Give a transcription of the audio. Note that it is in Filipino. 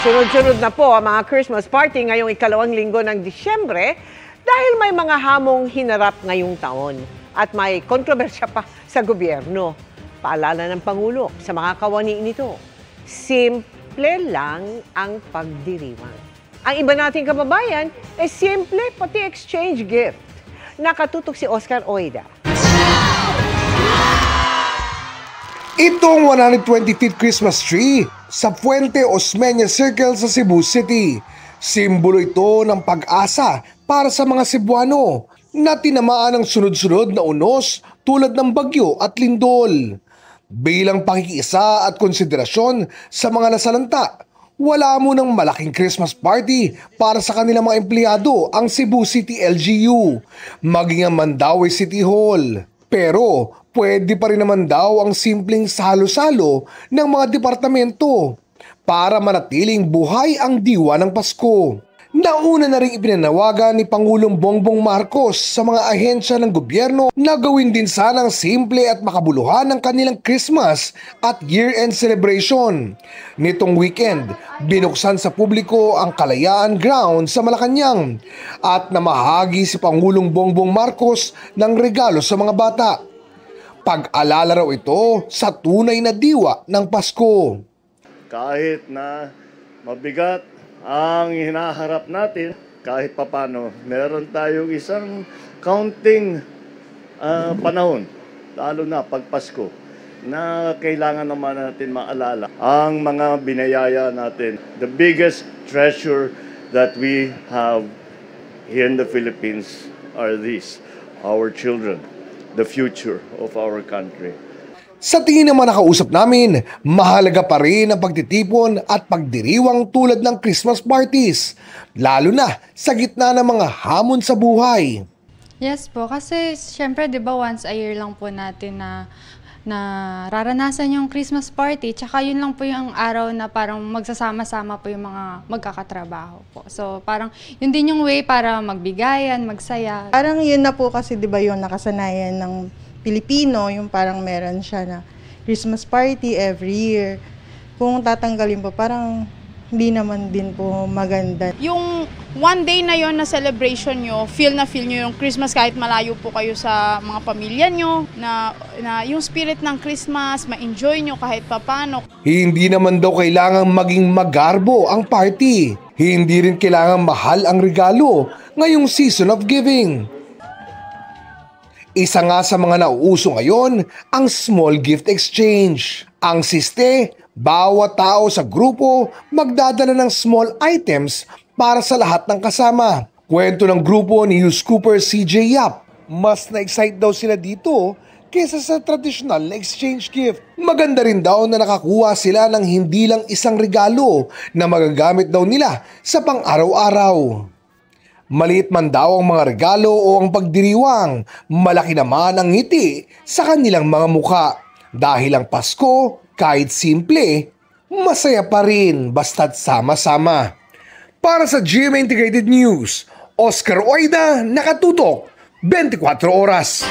Sunod-sunod na po ang mga Christmas party ngayong ikalawang linggo ng Disyembre dahil may mga hamong hinarap ngayong taon at may kontrobersya pa sa gobyerno. Paalala ng Pangulo sa mga kawani nito, simple lang ang pagdiriwang. Ang iba nating kababayan ay simple pati exchange gift. Nakatutok si Oscar Oida. Itong 125th Christmas tree sa Puente Osmeña Circle sa Cebu City. Simbolo ito ng pag-asa para sa mga Cebuano na tinamaan ng sunod-sunod na unos tulad ng bagyo at lindol. Bilang pakikiisa at konsiderasyon sa mga nasalanta, wala munang malaking Christmas party para sa kanilang mga empleyado ang Cebu City LGU, maging ang Mandaue City Hall. Pero pwede pa rin naman daw ang simpleng salo-salo ng mga departamento para manatiling buhay ang diwa ng Pasko. Nauna na rin ipinanawagan ni Pangulong Bongbong Marcos sa mga ahensya ng gobyerno na gawin din sanang simple at makabuluhan ang kanilang Christmas at year-end celebration. Nitong weekend, binuksan sa publiko ang Kalayaan Ground sa Malacanang at namahagi si Pangulong Bongbong Marcos ng regalo sa mga bata. Pag-alala raw ito sa tunay na diwa ng Pasko. Kahit na mabigat ang hinaharap natin, kahit papano, meron tayong isang counting panahon, lalo na pag Pasko, na kailangan naman natin maalala ang mga binayaya natin. The biggest treasure that we have here in the Philippines are these, our children, the future of our country. Sa tingin naman nakausap namin, mahalaga pa rin ang pagtitipon at pagdiriwang tulad ng Christmas parties, lalo na sa gitna ng mga hamon sa buhay. Yes po, kasi syempre 'di ba once a year lang po natin na raranasan yung Christmas party, tsaka yun lang po yung araw na parang magsasama-sama po yung mga magkakatrabaho po. So parang yun din yung way para magbigayan, magsaya. Parang yun na po kasi 'di ba yung nakasanayan ng Pilipino, yung parang meron siya na Christmas party every year. Kung tatanggalin po, parang hindi naman din po maganda. Yung one day na yon na celebration nyo, feel nyo yung Christmas kahit malayo po kayo sa mga pamilya nyo, na yung spirit ng Christmas, ma-enjoy nyo kahit papano. Hindi naman daw kailangang maging magarbo ang party. Hindi rin kailangang mahal ang regalo ngayong season of giving. Isa nga sa mga nauuso ngayon ang small gift exchange. Ang siste, bawat tao sa grupo magdadala ng small items para sa lahat ng kasama. Kwento ng grupo ni Hughes Cooper CJ Yap, mas na-excite daw sila dito kaysa sa traditional na exchange gift. Maganda rin daw na nakakuha sila ng hindi lang isang regalo na magagamit daw nila sa pang-araw-araw. Maliit man daw ang mga regalo o ang pagdiriwang, malaki naman ang ngiti sa kanilang mga muka. Dahil ang Pasko, kahit simple, masaya pa rin basta't sama-sama. Para sa GMA Integrated News, Oscar Oida, nakatutok, 24 oras.